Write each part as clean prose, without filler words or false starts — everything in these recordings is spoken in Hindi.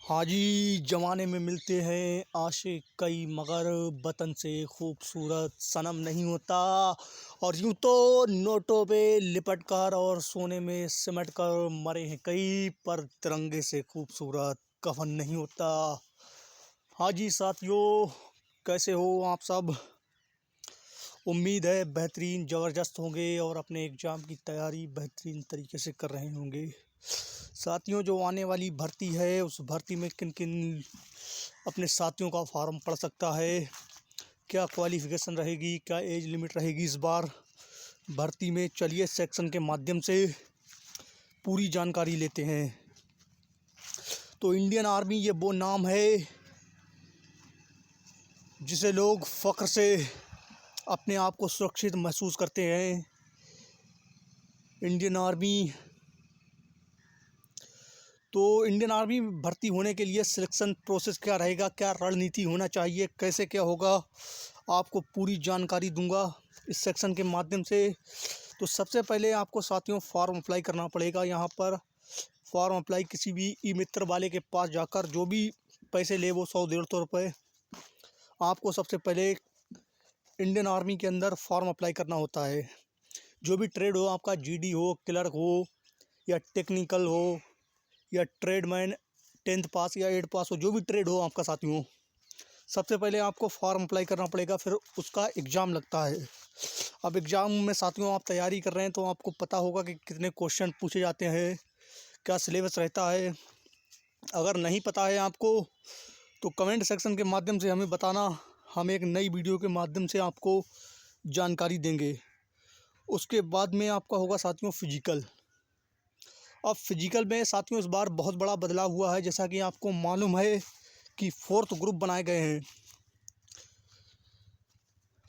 हाँ जी, ज़माने में मिलते हैं आशिक़ कई मगर वतन से खूबसूरत सनम नहीं होता। और यूँ तो नोटों पे लिपट कर और सोने में सिमट कर मरे हैं कई, पर तिरंगे से खूबसूरत कफ़न नहीं होता। हाँ जी साथियों, कैसे हो आप सब? उम्मीद है बेहतरीन ज़बरदस्त होंगे और अपने एग्ज़ाम की तैयारी बेहतरीन तरीके से कर रहे होंगे। साथियों, जो आने वाली भर्ती है उस भर्ती में किन-किन अपने साथियों का फॉर्म पड़ सकता है, क्या क्वालिफ़िकेशन रहेगी, क्या एज लिमिट रहेगी इस बार भर्ती में, चलिए सेक्शन के माध्यम से पूरी जानकारी लेते हैं। तो इंडियन आर्मी ये वो नाम है जिसे लोग फ़ख्र से अपने आप को सुरक्षित महसूस करते हैं। इंडियन आर्मी इंडियन आर्मी में भर्ती होने के लिए सिलेक्शन प्रोसेस क्या रहेगा, क्या रणनीति होना चाहिए, कैसे क्या होगा, आपको पूरी जानकारी दूंगा इस सेक्शन के माध्यम से। तो सबसे पहले आपको साथियों फॉर्म अप्लाई करना पड़ेगा। यहाँ पर फॉर्म अप्लाई किसी भी ई मित्र वाले के पास जाकर, जो भी पैसे ले वो 100-150 रुपये, आपको सबसे पहले इंडियन आर्मी के अंदर फॉर्म अप्लाई करना होता है। जो भी ट्रेड हो आपका, जीडी हो, क्लर्क हो या टेक्निकल हो या ट्रेडमैन 10th पास या 8 पास हो, जो भी ट्रेड हो आपका साथियों, सबसे पहले आपको फॉर्म अप्लाई करना पड़ेगा, फिर उसका एग्ज़ाम लगता है। अब एग्ज़ाम में साथियों आप तैयारी कर रहे हैं तो आपको पता होगा कि कितने क्वेश्चन पूछे जाते हैं, क्या सिलेबस रहता है। अगर नहीं पता है आपको तो कमेंट सेक्शन के माध्यम से हमें बताना, हम एक नई वीडियो के माध्यम से आपको जानकारी देंगे। उसके बाद में आपका होगा साथियों फ़िज़िकल। अब फिजिकल में साथियों इस बार बहुत बड़ा बदलाव हुआ है, जैसा कि आपको मालूम है कि 4th ग्रुप बनाए गए हैं।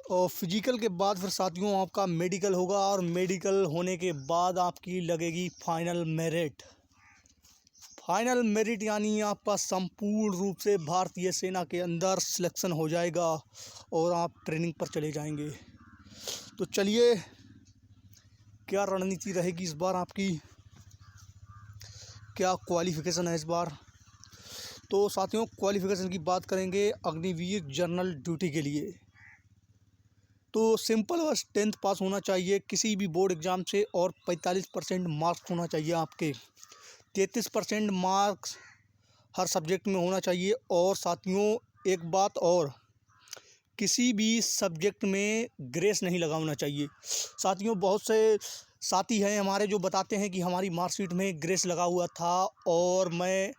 और फिजिकल के बाद फिर साथियों आपका मेडिकल होगा, और मेडिकल होने के बाद आपकी लगेगी फाइनल मेरिट। फाइनल मेरिट यानी आपका संपूर्ण रूप से भारतीय सेना के अंदर सिलेक्शन हो जाएगा और आप ट्रेनिंग पर चले जाएंगे। तो चलिए, क्या रणनीति रहेगी इस बार आपकी, क्या क्वालिफ़िकेशन है इस बार। तो साथियों क्वालिफ़िकेशन की बात करेंगे अग्निवीर जनरल ड्यूटी के लिए, तो सिंपल बस 10th पास होना चाहिए किसी भी बोर्ड एग्ज़ाम से, और 45% मार्क्स होना चाहिए आपके। 33% मार्क्स हर सब्जेक्ट में होना चाहिए। और साथियों एक बात और, किसी भी सब्जेक्ट में ग्रेस नहीं लगा होना चाहिए। साथियों बहुत से साथी हैं हमारे जो बताते हैं कि हमारी मार्कशीट में ग्रेस लगा हुआ था और मैं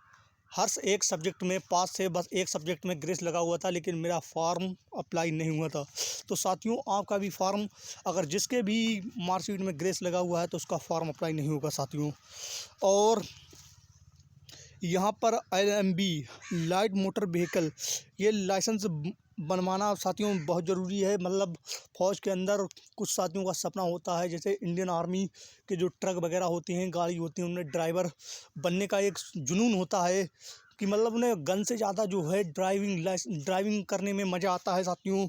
हर एक सब्जेक्ट में पास थे, बस एक सब्जेक्ट में ग्रेस लगा हुआ था लेकिन मेरा फॉर्म अप्लाई नहीं हुआ था। तो साथियों आपका भी फॉर्म, अगर जिसके भी मार्कशीट में ग्रेस लगा हुआ है तो उसका फॉर्म अप्लाई नहीं होगा साथियों। और यहाँ पर LMB लाइट मोटर व्हीकल, ये लाइसेंस बनवाना साथियों बहुत ज़रूरी है। मतलब फ़ौज के अंदर कुछ साथियों का सपना होता है, जैसे इंडियन आर्मी के जो ट्रक वगैरह होती हैं, गाड़ी होती हैं, उनमें ड्राइवर बनने का एक जुनून होता है कि मतलब उन्हें गन से ज़्यादा जो है ड्राइविंग करने में मज़ा आता है साथियों।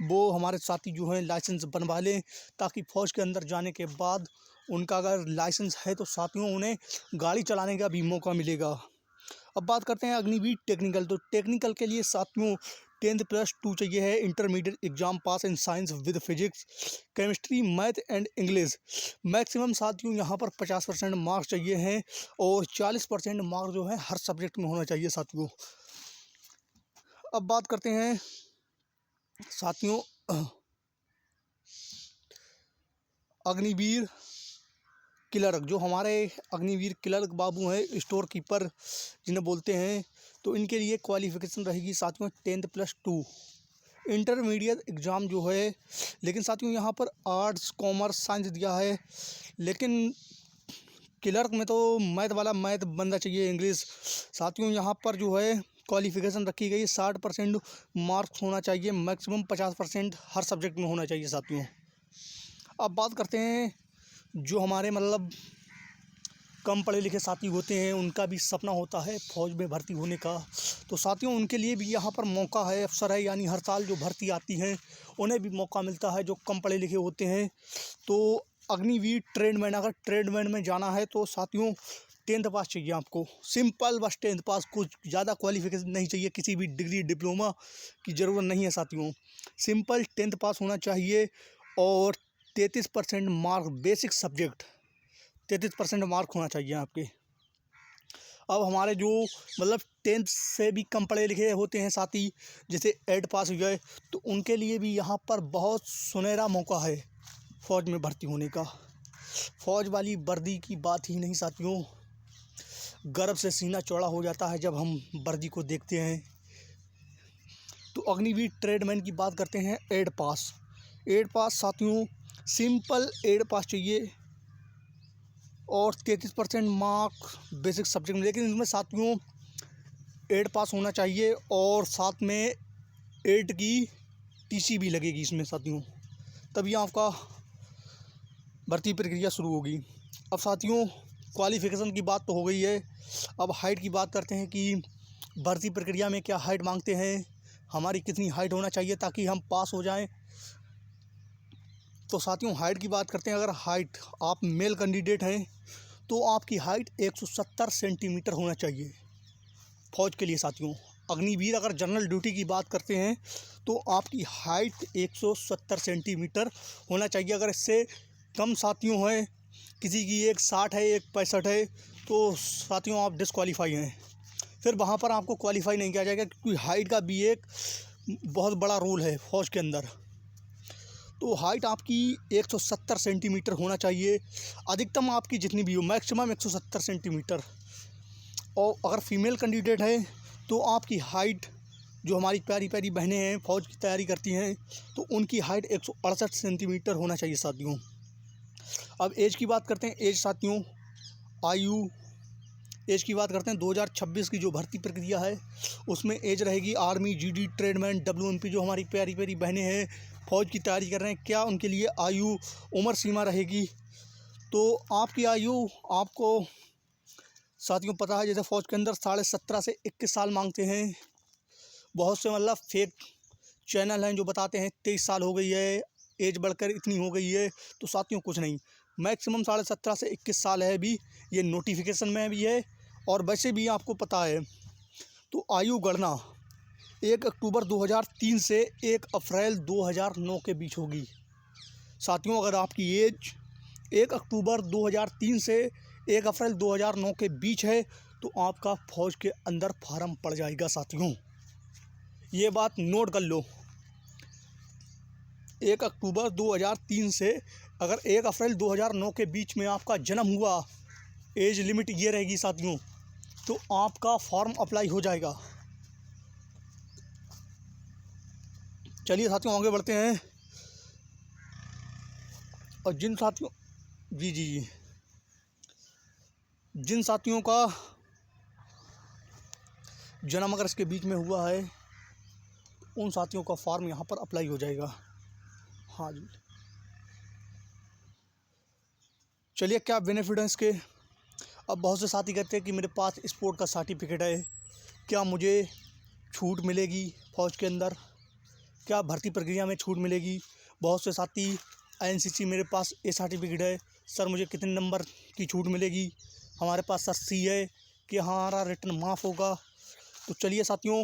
वो हमारे साथी जो हैं लाइसेंस बनवा लें, ताकि फ़ौज के अंदर जाने के बाद उनका अगर लाइसेंस है तो साथियों उन्हें गाड़ी चलाने का भी मौका मिलेगा। अब बात करते हैं अग्निवीर टेक्निकल। तो टेक्निकल के लिए साथियों 10th+2 चाहिए है, intermediate exam pass in science with physics, chemistry, math and English. Maximum साथियों यहाँ पर 50% मार्क्स चाहिए हैं, और 40% मार्क्स जो है हर सब्जेक्ट में होना चाहिए साथियों। अब बात करते हैं साथियों अग्निवीर क्लर्क, जो हमारे अग्निवीर क्लर्क बाबू हैं, स्टोर कीपर जिन्हें बोलते हैं, तो इनके लिए क्वालिफ़िकेशन रहेगी साथियों 10th+2 इंटरमीडिएट एग्ज़ाम जो है। लेकिन साथियों यहाँ पर आर्ट्स, कॉमर्स, साइंस दिया है, लेकिन क्लर्क में तो मैथ बनना चाहिए, इंग्लिश। साथियों यहाँ पर जो है क्वालिफ़िकेशन रखी गई 60% मार्क्स होना चाहिए, मैक्सिमम 50% हर सब्जेक्ट में होना चाहिए साथियों। अब बात करते हैं जो हमारे मतलब कम पढ़े लिखे साथी होते हैं, उनका भी सपना होता है फ़ौज में भर्ती होने का। तो साथियों उनके लिए भी यहाँ पर मौका है, अवसर है, यानी हर साल जो भर्ती आती हैं उन्हें भी मौका मिलता है जो कम पढ़े लिखे होते हैं। तो अग्निवीर ट्रेडमैन, अगर ट्रेडमैन में जाना है तो साथियों 10th पास चाहिए आपको, सिंपल बस 10th पास, कुछ ज़्यादा क्वालिफिकेशन नहीं चाहिए, किसी भी डिग्री डिप्लोमा की ज़रूरत नहीं है साथियों। सिंपल 10th पास होना चाहिए और 33% मार्क, बेसिक सब्जेक्ट 33% मार्क होना चाहिए आपके। अब हमारे जो मतलब 10th से भी कम पढ़े लिखे होते हैं साथी, जैसे 8 पास हो गए, तो उनके लिए भी यहाँ पर बहुत सुनहरा मौका है फ़ौज में भर्ती होने का। फ़ौज वाली वर्दी की बात ही नहीं साथियों, गर्व से सीना चौड़ा हो जाता है जब हम वर्दी को देखते हैं। तो अग्निवीर ट्रेडमैन की बात करते हैं। 8 पास, 8 पास साथियों, सिंपल 8 पास चाहिए और 33% मार्क बेसिक सब्जेक्ट में, लेकिन इसमें साथियों 8 पास होना चाहिए और साथ में 8 की टीसी भी लगेगी इसमें साथियों, तभी आपका भर्ती प्रक्रिया शुरू होगी। अब साथियों क्वालिफ़िकेशन की बात तो हो गई है, अब हाइट की बात करते हैं कि भर्ती प्रक्रिया में क्या हाइट मांगते हैं, हमारी कितनी हाइट होना चाहिए ताकि हम पास हो जाएं। तो साथियों हाइट की बात करते हैं। अगर हाइट आप मेल कैंडिडेट हैं तो आपकी हाइट 170 सेंटीमीटर होना चाहिए फ़ौज के लिए साथियों। अग्निवीर अगर जनरल ड्यूटी की बात करते हैं तो आपकी हाइट 170 सेंटीमीटर होना चाहिए। अगर इससे कम साथियों हैं, किसी की 160 है, 165 है, तो साथियों आप डिस्क्वालीफाई हैं, फिर वहाँ पर आपको क्वालिफाई नहीं किया जाएगा, क्योंकि हाइट का भी एक बहुत बड़ा रोल है फ़ौज के अंदर। तो हाइट आपकी 170 सेंटीमीटर होना चाहिए, अधिकतम आपकी जितनी भी हो, मैक्सिमम 170 सेंटीमीटर। और अगर फीमेल कैंडिडेट है तो आपकी हाइट, जो हमारी प्यारी प्यारी बहनें हैं फ़ौज की तैयारी करती हैं, तो उनकी हाइट 168 सेंटीमीटर होना चाहिए साथियों। अब एज की बात करते हैं। एज साथियों, आयु एज की बात करते हैं। 2026 की जो भर्ती प्रक्रिया है उसमें एज रहेगी आर्मी, जीडी, ट्रेडमैन, WNP, जो हमारी प्यारी प्यारी बहनें हैं फ़ौज की तैयारी कर रहे हैं, क्या उनके लिए आयु उम्र सीमा रहेगी। तो आपकी आयु आपको साथियों पता है, जैसे फ़ौज के अंदर 17.5 से 21 साल मांगते हैं। बहुत से मतलब फेक चैनल हैं जो बताते हैं 23 साल हो गई है, एज बढ़कर इतनी हो गई है, तो साथियों कुछ नहीं, मैक्सिमम 17.5 से 21 साल है भी, ये नोटिफिकेशन में भी है और वैसे भी आपको पता है। तो आयु गणना 1 अक्टूबर 2003 से 1 अप्रैल 2009 के बीच होगी साथियों। अगर आपकी एज 1 अक्टूबर 2003 से 1 अप्रैल 2009 के बीच है तो आपका फ़ौज के अंदर फार्म पड़ जाएगा साथियों, ये बात नोट कर लो। 1 अक्टूबर 2003 से अगर 1 अप्रैल 2009 के बीच में आपका जन्म हुआ, एज लिमिट ये रहेगी साथियों, तो आपका फॉर्म अप्लाई हो जाएगा। चलिए साथियों आगे बढ़ते हैं। और जिन साथियों जी जिन साथियों का जन्म अगर इसके बीच में हुआ है, उन साथियों का फॉर्म यहाँ पर अप्लाई हो जाएगा। हाँ जी, चलिए क्या बेनिफिट है इसके। अब बहुत से साथी कहते हैं कि मेरे पास स्पोर्ट का सर्टिफिकेट है, क्या मुझे छूट मिलेगी फ़ौज के अंदर, क्या भर्ती प्रक्रिया में छूट मिलेगी। बहुत से साथी NCC मेरे पास ये सर्टिफिकेट है सर, मुझे कितने नंबर की छूट मिलेगी। हमारे पास सर C है कि हमारा रिटर्न माफ़ होगा। तो चलिए साथियों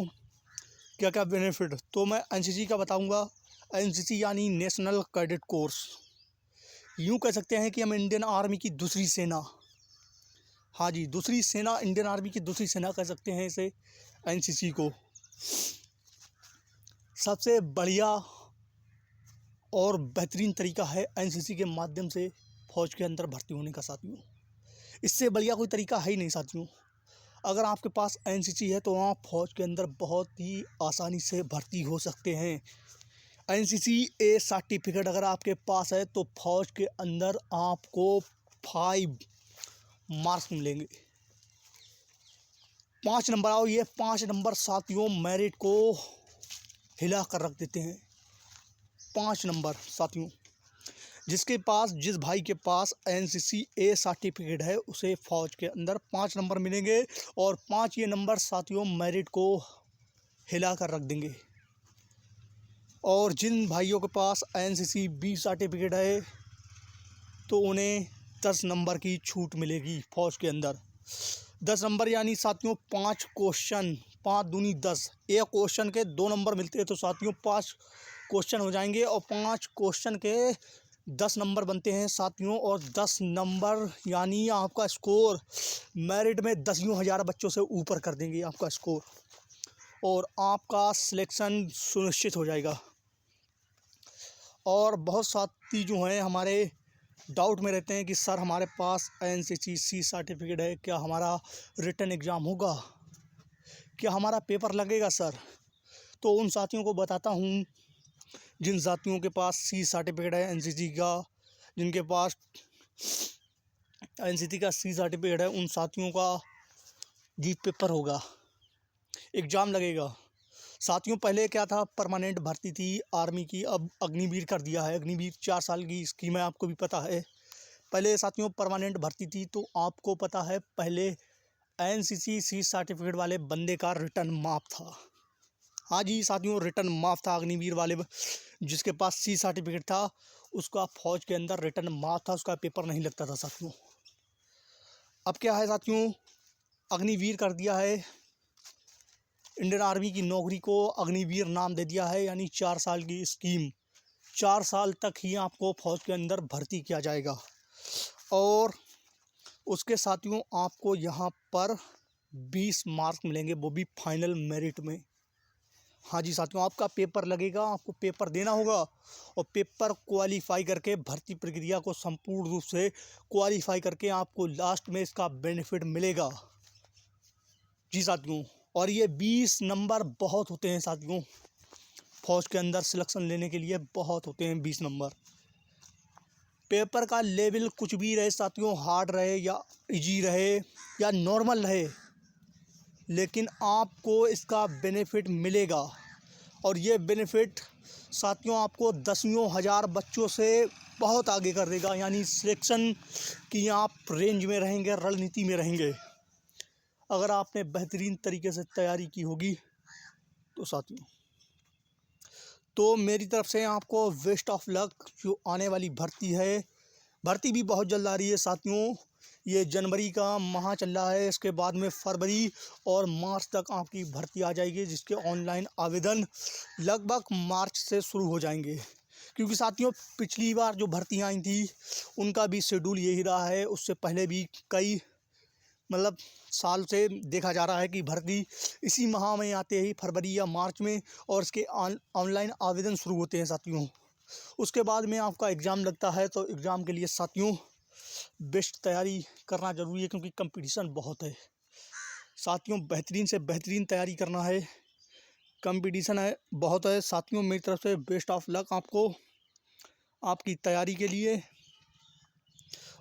क्या क्या बेनिफिट, तो मैं NCC का बताऊंगा। NCC यानी नेशनल कैडेट कोर्स, यूँ कह सकते हैं कि हम इंडियन आर्मी की दूसरी सेना, हाँ जी दूसरी सेना, इंडियन आर्मी की दूसरी सेना कह सकते हैं इसे NCC को। सबसे बढ़िया और बेहतरीन तरीका है NCC के माध्यम से फ़ौज के अंदर भर्ती होने का साथियों, इससे बढ़िया कोई तरीका है ही नहीं साथियों। अगर आपके पास NCC है तो आप फ़ौज के अंदर बहुत ही आसानी से भर्ती हो सकते हैं। NCC ए सर्टिफिकेट अगर आपके पास है तो फ़ौज के अंदर आपको 5 मार्क्स मिलेंगे, 5 नंबर। आओ, ये 5 नंबर साथियों मेरिट को हिला कर रख देते हैं। 5 नंबर साथियों, जिस भाई के पास NCC ए सर्टिफिकेट है उसे फ़ौज के अंदर 5 नंबर मिलेंगे और 5 ये नंबर साथियों मेरिट को हिला कर रख देंगे। और जिन भाइयों के पास NCC बी सर्टिफिकेट है तो उन्हें 10 नंबर की छूट मिलेगी फ़ौज के अंदर। 10 नंबर यानी साथियों 5 क्वेश्चन, 5 दूनी 10, एक क्वेश्चन के 2 नंबर मिलते हैं तो साथियों 5 क्वेश्चन हो जाएंगे और 5 क्वेश्चन के 10 नंबर बनते हैं साथियों। और 10 नंबर यानी आपका स्कोर मेरिट में 10,000 बच्चों से ऊपर कर देंगे आपका स्कोर, और आपका सिलेक्शन सुनिश्चित हो जाएगा। और बहुत साथी जो हैं हमारे डाउट में रहते हैं कि सर हमारे पास NCC सर्टिफिकेट है, क्या हमारा रिटन एग्ज़ाम होगा, क्या हमारा पेपर लगेगा सर? तो उन साथियों को बताता हूँ, जिन साथियों के पास C सर्टिफिकेट है NCC का, जिनके पास NCC का C सर्टिफिकेट है, उन साथियों का जी पेपर होगा, एग्ज़ाम लगेगा। साथियों पहले क्या था, परमानेंट भर्ती थी आर्मी की, अब अग्निवीर कर दिया है। अग्निवीर 4 साल की स्कीम है, आपको भी पता है। पहले साथियों परमानेंट भर्ती थी, तो आपको पता है पहले NCC C सर्टिफिकेट वाले बंदे का रिटर्न माफ था। हाँ जी साथियों, रिटर्न माफ था अग्निवीर वाले, जिसके पास C सर्टिफिकेट था उसका फौज के अंदर रिटर्न माफ था, उसका पेपर नहीं लगता था साथियों। अब क्या है साथियों, अग्निवीर कर दिया है, इंडियन आर्मी की नौकरी को अग्निवीर नाम दे दिया है, यानी 4 साल की स्कीम, 4 साल तक ही आपको फौज के अंदर भर्ती किया जाएगा। और उसके साथियों आपको यहाँ पर 20 मार्क्स मिलेंगे, वो भी फाइनल मेरिट में। हाँ जी साथियों, आपका पेपर लगेगा, आपको पेपर देना होगा, और पेपर क्वालिफाई करके भर्ती प्रक्रिया को संपूर्ण रूप से क्वालिफाई करके आपको लास्ट में इसका बेनिफिट मिलेगा जी साथियों। और ये 20 नंबर बहुत होते हैं साथियों, फौज के अंदर सिलेक्शन लेने के लिए बहुत होते हैं 20 नंबर। पेपर का लेवल कुछ भी रहे साथियों, हार्ड रहे या इजी रहे या नॉर्मल रहे, लेकिन आपको इसका बेनिफिट मिलेगा। और ये बेनिफिट साथियों आपको 10,000 बच्चों से बहुत आगे कर देगा, यानी सिलेक्शन की आप रेंज में रहेंगे, रणनीति में रहेंगे, अगर आपने बेहतरीन तरीके से तैयारी की होगी तो साथियों। तो मेरी तरफ से आपको बेस्ट ऑफ लक। जो आने वाली भर्ती है, भर्ती भी बहुत जल्द आ रही है साथियों। ये जनवरी का माह चल रहा है, इसके बाद में फरवरी और मार्च तक आपकी भर्ती आ जाएगी, जिसके ऑनलाइन आवेदन लगभग मार्च से शुरू हो जाएंगे। क्योंकि साथियों पिछली बार जो भर्तियाँ आई थी उनका भी शेड्यूल यही रहा है, उससे पहले भी कई साल से देखा जा रहा है कि भर्ती इसी माह में आते ही फरवरी या मार्च में, और इसके ऑनलाइन आवेदन शुरू होते हैं साथियों। उसके बाद में आपका एग्ज़ाम लगता है, तो एग्ज़ाम के लिए साथियों बेस्ट तैयारी करना ज़रूरी है, क्योंकि कंपटीशन बहुत है साथियों, बेहतरीन से बेहतरीन तैयारी करना है, कंपटीशन है बहुत है साथियों। मेरी तरफ से बेस्ट ऑफ लक आपको आपकी तैयारी के लिए।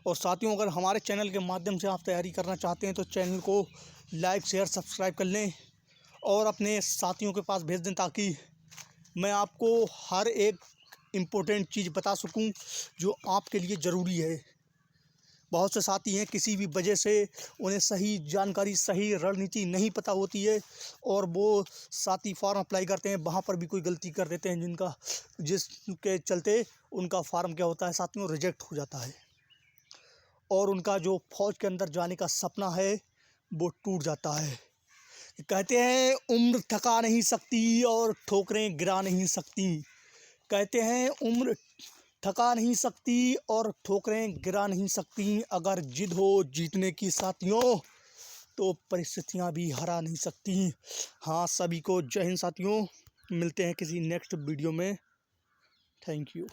और साथियों अगर हमारे चैनल के माध्यम से आप तैयारी करना चाहते हैं तो चैनल को लाइक शेयर सब्सक्राइब कर लें और अपने साथियों के पास भेज दें, ताकि मैं आपको हर एक इम्पोर्टेंट चीज़ बता सकूं जो आपके लिए ज़रूरी है। बहुत से साथी हैं किसी भी वजह से उन्हें सही जानकारी, सही रणनीति नहीं पता होती है, और वो साथी फॉर्म अप्लाई करते हैं, वहाँ पर भी कोई गलती कर देते हैं, जिसके चलते उनका फार्म क्या होता है साथियों, रिजेक्ट हो जाता है, और उनका जो फौज के अंदर जाने का सपना है वो टूट जाता है। कहते हैं उम्र थका नहीं सकती और ठोकरें गिरा नहीं सकती, कहते हैं उम्र थका नहीं सकती और ठोकरें गिरा नहीं सकती, अगर जिद हो जीतने की साथियों तो परिस्थितियां भी हरा नहीं सकती। हाँ सभी को जय हिंद साथियों, मिलते हैं किसी नेक्स्ट वीडियो में। Thank you.